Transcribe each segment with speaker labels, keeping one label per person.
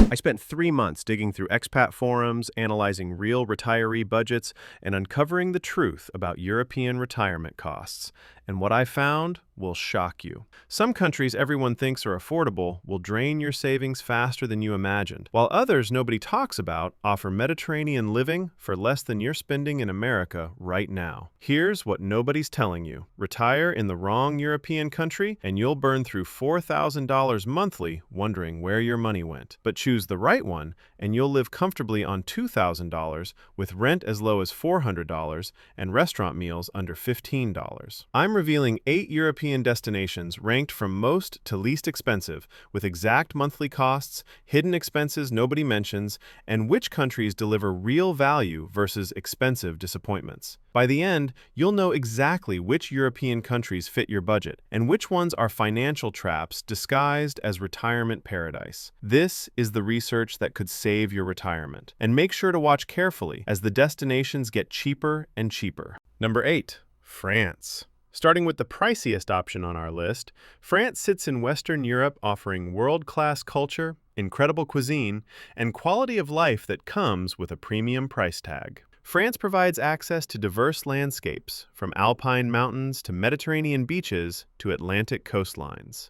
Speaker 1: I spent 3 months digging through expat forums, analyzing real retiree budgets, and uncovering the truth about European retirement costs. And what I found will shock you. Some countries everyone thinks are affordable will drain your savings faster than you imagined, while others nobody talks about offer Mediterranean living for less than you're spending in America right now. Here's what nobody's telling you. Retire in the wrong European country, and you'll burn through $4,000 monthly wondering where your money went. But choose the right one, and you'll live comfortably on $2,000 with rent as low as $400 and restaurant meals under $15. I'm revealing 8 European destinations ranked from most to least expensive, with exact monthly costs, hidden expenses nobody mentions, and which countries deliver real value versus expensive disappointments. By the end, you'll know exactly which European countries fit your budget and which ones are financial traps disguised as retirement paradise. This is the research that could save your retirement. And make sure to watch carefully as the destinations get cheaper and cheaper. Number 8. France. Starting with the priciest option on our list, France sits in Western Europe offering world-class culture, incredible cuisine, and quality of life that comes with a premium price tag. France provides access to diverse landscapes, from alpine mountains to Mediterranean beaches to Atlantic coastlines.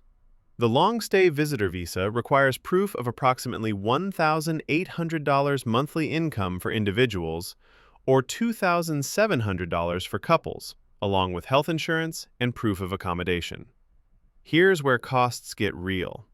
Speaker 1: The long-stay visitor visa requires proof of approximately $1,800 monthly income for individuals or $2,700 for couples, along with health insurance and proof of accommodation. Here's where costs get real.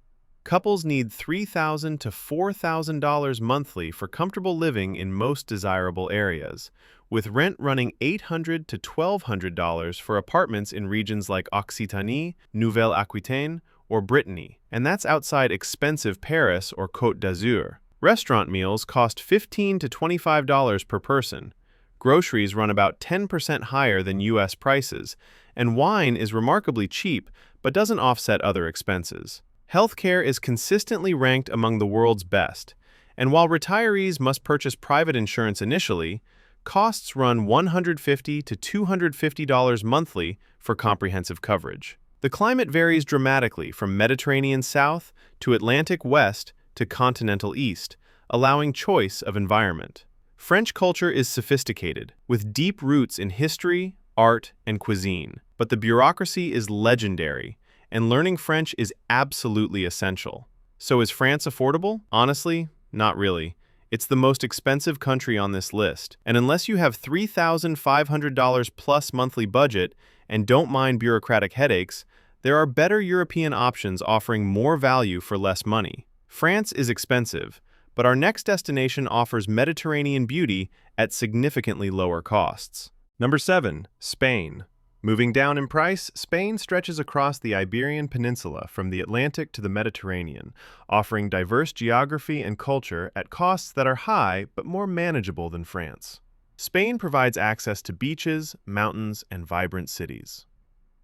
Speaker 1: Couples need $3,000 to $4,000 monthly for comfortable living in most desirable areas, with rent running $800 to $1,200 for apartments in regions like Occitanie, Nouvelle-Aquitaine, or Brittany, and that's outside expensive Paris or Côte d'Azur. Restaurant meals cost $15 to $25 per person. Groceries run about 10% higher than U.S. prices, and wine is remarkably cheap but doesn't offset other expenses. Healthcare is consistently ranked among the world's best, and while retirees must purchase private insurance initially, costs run $150 to $250 monthly for comprehensive coverage. The climate varies dramatically from Mediterranean south to Atlantic west to continental east, allowing choice of environment. French culture is sophisticated, with deep roots in history, art, and cuisine, but the bureaucracy is legendary, and learning French is absolutely essential. So is France affordable? Honestly, not really. It's the most expensive country on this list, and unless you have $3,500 plus monthly budget and don't mind bureaucratic headaches, there are better European options offering more value for less money. France is expensive, but our next destination offers Mediterranean beauty at significantly lower costs. Number 7. Spain. Moving down in price, Spain stretches across the Iberian Peninsula from the Atlantic to the Mediterranean, offering diverse geography and culture at costs that are high but more manageable than France. Spain provides access to beaches, mountains, and vibrant cities.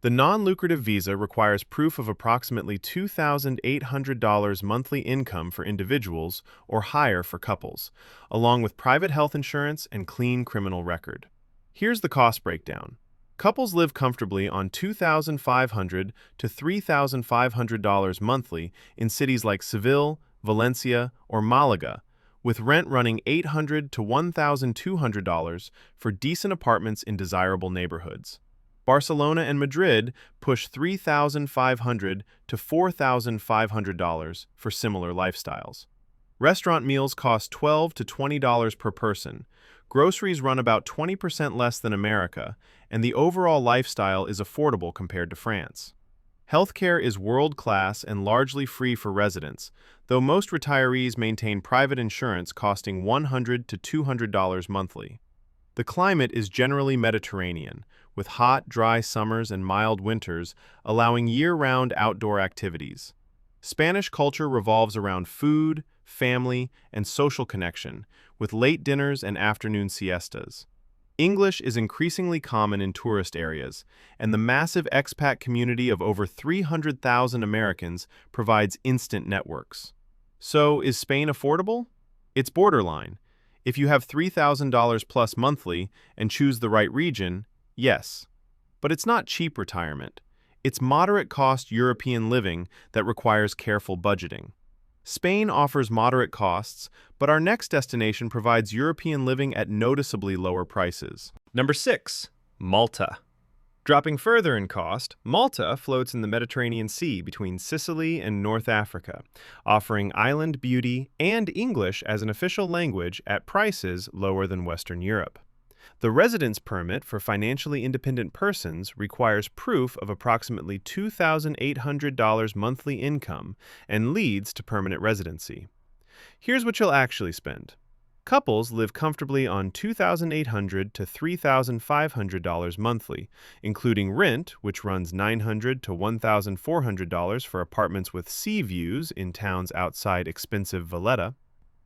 Speaker 1: The non-lucrative visa requires proof of approximately $2,800 monthly income for individuals or higher for couples, along with private health insurance and clean criminal record. Here's the cost breakdown. Couples live comfortably on $2,500 to $3,500 monthly in cities like Seville, Valencia, or Malaga, with rent running $800 to $1,200 for decent apartments in desirable neighborhoods. Barcelona and Madrid push $3,500 to $4,500 for similar lifestyles. Restaurant meals cost $12 to $20 per person. Groceries run about 20% less than America, and the overall lifestyle is affordable compared to France. Healthcare is world-class and largely free for residents, though most retirees maintain private insurance costing $100 to $200 monthly. The climate is generally Mediterranean, with hot, dry summers and mild winters, allowing year-round outdoor activities. Spanish culture revolves around food, family, and social connection, with late dinners and afternoon siestas. English is increasingly common in tourist areas, and the massive expat community of over 300,000 Americans provides instant networks. So, is Spain affordable? It's borderline. If you have $3,000 plus monthly and choose the right region, yes. But it's not cheap retirement. It's moderate-cost European living that requires careful budgeting. Spain offers moderate costs, but our next destination provides European living at noticeably lower prices. Number 6. Malta. Dropping further in cost, Malta floats in the Mediterranean Sea between Sicily and North Africa, offering island beauty and English as an official language at prices lower than Western Europe. The residence permit for financially independent persons requires proof of approximately $2,800 monthly income and leads to permanent residency. Here's what you'll actually spend. Couples live comfortably on $2,800 to $3,500 monthly, including rent, which runs $900 to $1,400 for apartments with sea views in towns outside expensive Valletta.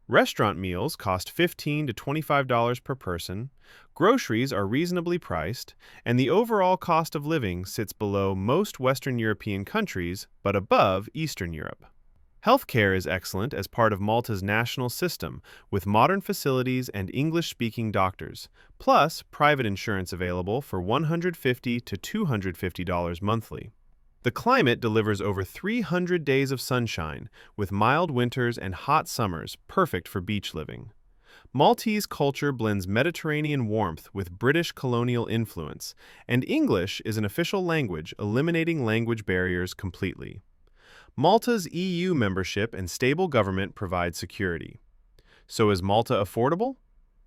Speaker 1: Restaurant meals cost $15 to $25 per person, groceries are reasonably priced, and the overall cost of living sits below most Western European countries but above Eastern Europe. Healthcare is excellent as part of Malta's national system, with modern facilities and English-speaking doctors, plus private insurance available for $150 to $250 monthly. The climate delivers over 300 days of sunshine, with mild winters and hot summers perfect for beach living. Maltese culture blends Mediterranean warmth with British colonial influence, and English is an official language, eliminating language barriers completely. Malta's EU membership and stable government provide security. So is Malta affordable?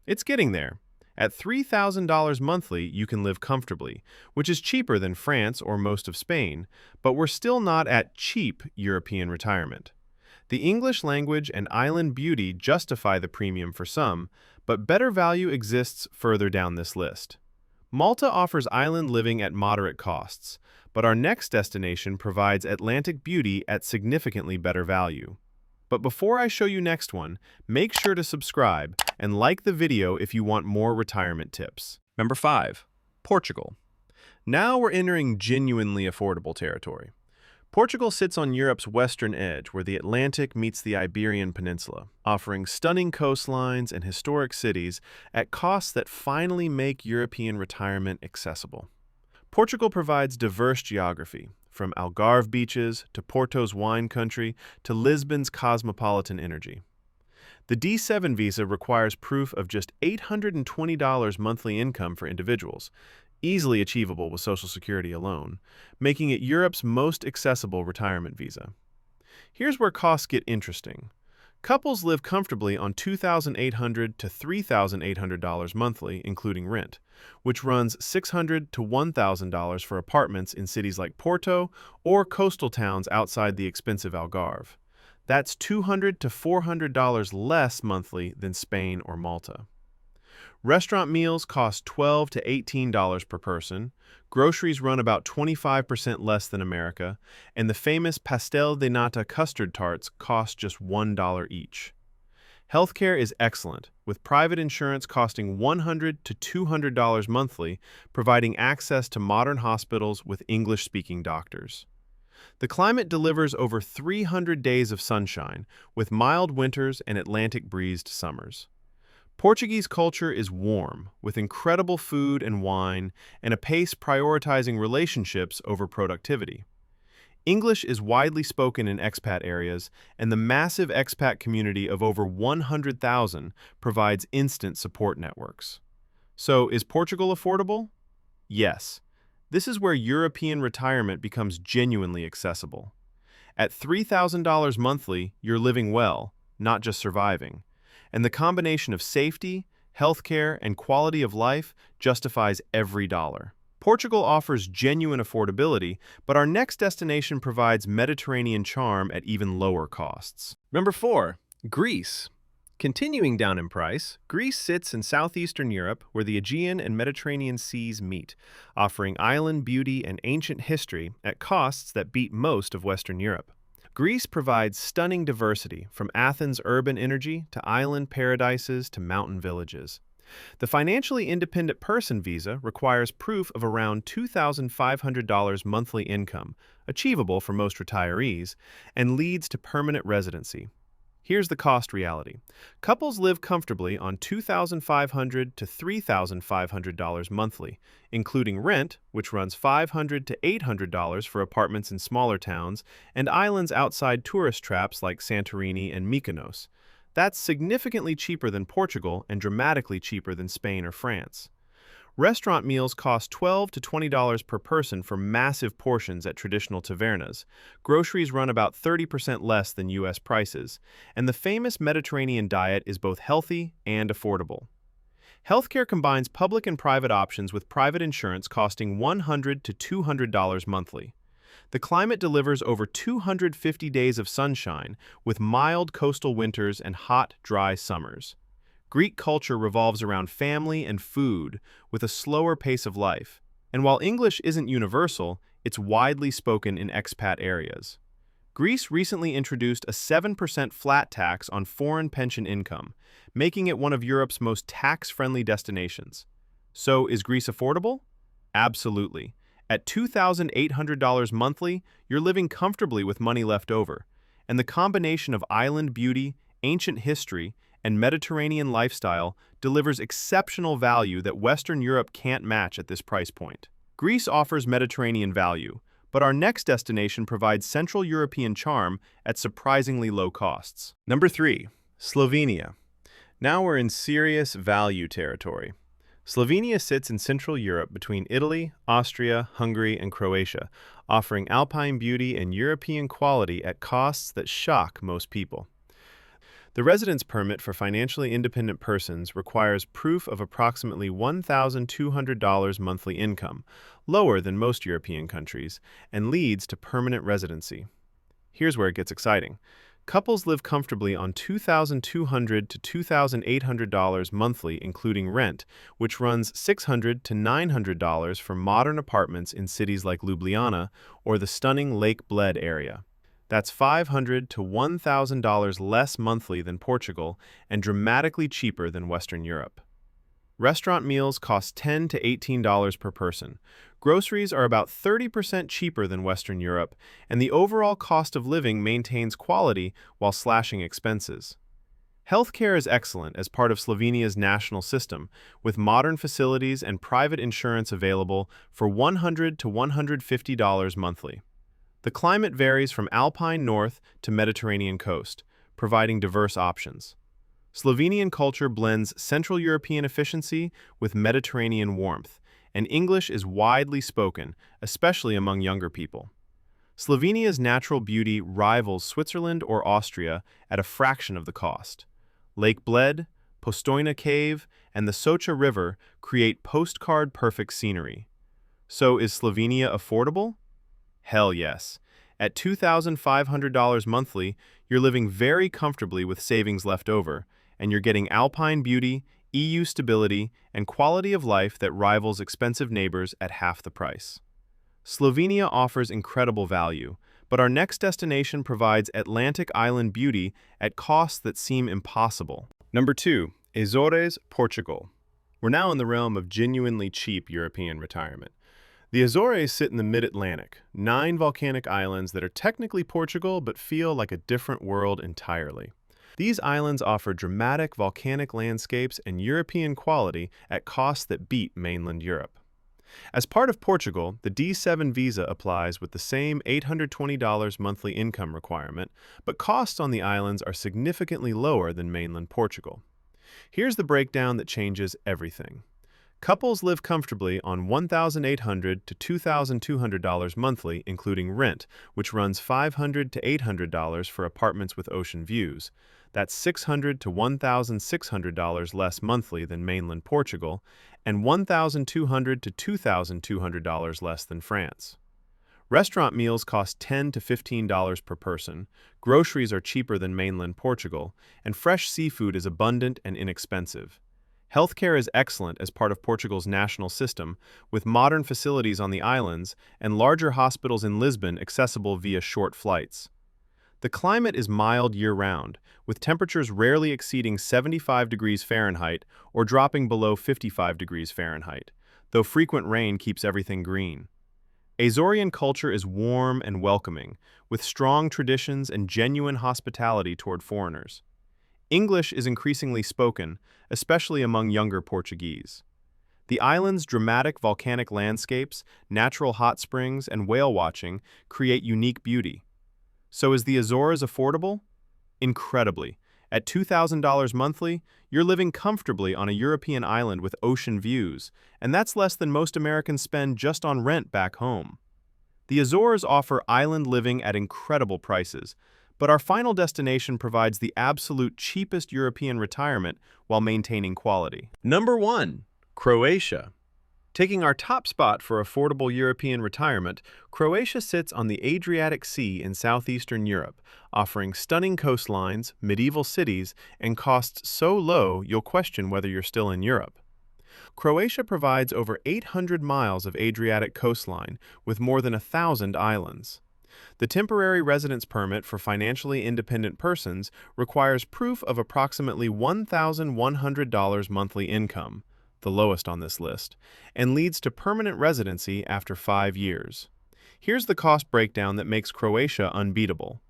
Speaker 1: It's getting there. At $3,000 monthly, you can live comfortably, which is cheaper than France or most of Spain, but we're still not at cheap European retirement. The English language and island beauty justify the premium for some, but better value exists further down this list. Malta offers island living at moderate costs, but our next destination provides Atlantic beauty at significantly better value. But before I show you next one, make sure to subscribe and like the video if you want more retirement tips. Number 5. Portugal. Now we're entering genuinely affordable territory. Portugal sits on Europe's western edge where the Atlantic meets the Iberian Peninsula, offering stunning coastlines and historic cities at costs that finally make European retirement accessible. Portugal provides diverse geography, from Algarve beaches to Porto's wine country to Lisbon's cosmopolitan energy. The D7 visa requires proof of just $820 monthly income for individuals, easily achievable with Social Security alone, making it Europe's most accessible retirement visa. Here's where costs get interesting. Couples live comfortably on $2,800 to $3,800 monthly, including rent, which runs $600 to $1,000 for apartments in cities like Porto or coastal towns outside the expensive Algarve. That's $200 to $400 less monthly than Spain or Malta. Restaurant meals cost $12 to $18 per person, groceries run about 25% less than America, and the famous pastel de nata custard tarts cost just $1 each. Healthcare is excellent, with private insurance costing $100 to $200 monthly, providing access to modern hospitals with English-speaking doctors. The climate delivers over 300 days of sunshine, with mild winters and Atlantic-breezed summers. Portuguese culture is warm, with incredible food and wine, and a pace prioritizing relationships over productivity. English is widely spoken in expat areas, and the massive expat community of over 100,000 provides instant support networks. So, is Portugal affordable? Yes. This is where European retirement becomes genuinely accessible. At $3,000 monthly, you're living well, not just surviving. And the combination of safety, healthcare, and quality of life justifies every dollar. Portugal offers genuine affordability, but our next destination provides Mediterranean charm at even lower costs. Number 4. Greece. Continuing down in price, Greece sits in southeastern Europe where the Aegean and Mediterranean seas meet, offering island beauty and ancient history at costs that beat most of Western Europe. Greece provides stunning diversity, from Athens' urban energy to island paradises to mountain villages. The financially independent person visa requires proof of around $2,500 monthly income, achievable for most retirees, and leads to permanent residency. Here's the cost reality. Couples live comfortably on $2,500 to $3,500 monthly, including rent, which runs $500 to $800 for apartments in smaller towns, and islands outside tourist traps like Santorini and Mykonos. That's significantly cheaper than Portugal and dramatically cheaper than Spain or France. Restaurant meals cost $12 to $20 per person for massive portions at traditional tavernas. Groceries run about 30% less than U.S. prices, and the famous Mediterranean diet is both healthy and affordable. Healthcare combines public and private options with private insurance costing $100 to $200 monthly. The climate delivers over 250 days of sunshine, with mild coastal winters and hot, dry summers. Greek culture revolves around family and food, with a slower pace of life. And while English isn't universal, it's widely spoken in expat areas. Greece recently introduced a 7% flat tax on foreign pension income, making it one of Europe's most tax-friendly destinations. So, is Greece affordable? Absolutely. At $2,800 monthly, you're living comfortably with money left over. And the combination of island beauty, ancient history, and Mediterranean lifestyle delivers exceptional value that Western Europe can't match at this price point. Greece offers Mediterranean value, but our next destination provides Central European charm at surprisingly low costs. Number 3, Slovenia. Now we're in serious value territory. Slovenia sits in Central Europe between Italy, Austria, Hungary, and Croatia, offering alpine beauty and European quality at costs that shock most people. The residence permit for financially independent persons requires proof of approximately $1,200 monthly income, lower than most European countries, and leads to permanent residency. Here's where it gets exciting. Couples live comfortably on $2,200 to $2,800 monthly, including rent, which runs $600 to $900 for modern apartments in cities like Ljubljana or the stunning Lake Bled area. That's $500 to $1,000 less monthly than Portugal and dramatically cheaper than Western Europe. Restaurant meals cost $10 to $18 per person. Groceries are about 30% cheaper than Western Europe, and the overall cost of living maintains quality while slashing expenses. Healthcare is excellent as part of Slovenia's national system, with modern facilities and private insurance available for $100 to $150 monthly. The climate varies from alpine north to Mediterranean coast, providing diverse options. Slovenian culture blends Central European efficiency with Mediterranean warmth, and English is widely spoken, especially among younger people. Slovenia's natural beauty rivals Switzerland or Austria at a fraction of the cost. Lake Bled, Postojna Cave, and the Socha River create postcard-perfect scenery. So is Slovenia affordable? Hell yes. At $2,500 monthly, you're living very comfortably with savings left over, and you're getting alpine beauty, EU stability, and quality of life that rivals expensive neighbors at half the price. Slovenia offers incredible value, but our next destination provides Atlantic island beauty at costs that seem impossible. Number 2, Azores, Portugal. We're now in the realm of genuinely cheap European retirement. The Azores sit in the mid-Atlantic, 9 volcanic islands that are technically Portugal but feel like a different world entirely. These islands offer dramatic volcanic landscapes and European quality at costs that beat mainland Europe. As part of Portugal, the D7 visa applies with the same $820 monthly income requirement, but costs on the islands are significantly lower than mainland Portugal. Here's the breakdown that changes everything. Couples live comfortably on $1,800 to $2,200 monthly, including rent, which runs $500 to $800 for apartments with ocean views. That's $600 to $1,600 less monthly than mainland Portugal, and $1,200 to $2,200 less than France. Restaurant meals cost $10 to $15 per person, groceries are cheaper than mainland Portugal, and fresh seafood is abundant and inexpensive. Healthcare is excellent as part of Portugal's national system, with modern facilities on the islands and larger hospitals in Lisbon accessible via short flights. The climate is mild year-round, with temperatures rarely exceeding 75 degrees Fahrenheit or dropping below 55 degrees Fahrenheit, though frequent rain keeps everything green. Azorean culture is warm and welcoming, with strong traditions and genuine hospitality toward foreigners. English is increasingly spoken, especially among younger Portuguese. The island's dramatic volcanic landscapes, natural hot springs, and whale watching create unique beauty. So is the Azores affordable? Incredibly. At $2,000 monthly, you're living comfortably on a European island with ocean views, and that's less than most Americans spend just on rent back home. The Azores offer island living at incredible prices, but our final destination provides the absolute cheapest European retirement while maintaining quality. Number 1. Croatia. Taking our top spot for affordable European retirement, Croatia sits on the Adriatic Sea in southeastern Europe, offering stunning coastlines, medieval cities, and costs so low you'll question whether you're still in Europe. Croatia provides over 800 miles of Adriatic coastline with more than 1,000 islands. The temporary residence permit for financially independent persons requires proof of approximately $1,100 monthly income, the lowest on this list, and leads to permanent residency after 5 years. Here's the cost breakdown that makes Croatia unbeatable.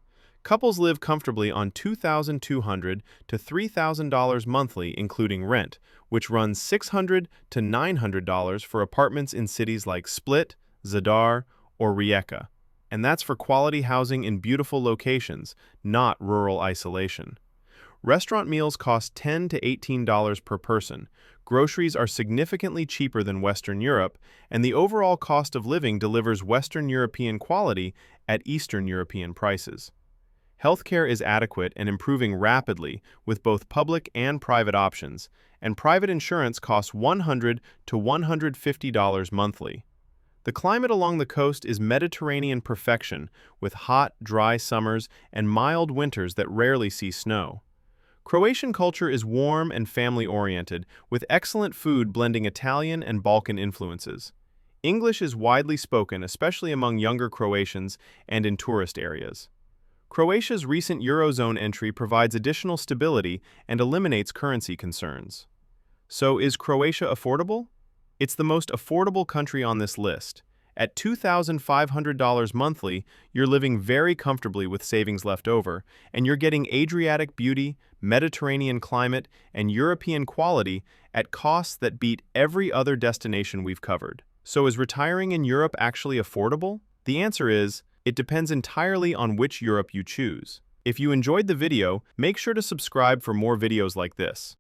Speaker 1: Couples live comfortably on $2,200 to $3,000 monthly, including rent, which runs $600 to $900 for apartments in cities like Split, Zadar, or Rijeka. And that's for quality housing in beautiful locations, not rural isolation. Restaurant meals cost $10 to $18 per person. Groceries are significantly cheaper than Western Europe, and the overall cost of living delivers Western European quality at Eastern European prices. Healthcare is adequate and improving rapidly with both public and private options, and private insurance costs $100 to $150 monthly. The climate along the coast is Mediterranean perfection, with hot, dry summers and mild winters that rarely see snow. Croatian culture is warm and family-oriented, with excellent food blending Italian and Balkan influences. English is widely spoken, especially among younger Croatians and in tourist areas. Croatia's recent Eurozone entry provides additional stability and eliminates currency concerns. So, is Croatia affordable? It's the most affordable country on this list. At $2,500 monthly, you're living very comfortably with savings left over, and you're getting Adriatic beauty, Mediterranean climate, and European quality at costs that beat every other destination we've covered. So is retiring in Europe actually affordable? The answer is, it depends entirely on which Europe you choose. If you enjoyed the video, make sure to subscribe for more videos like this.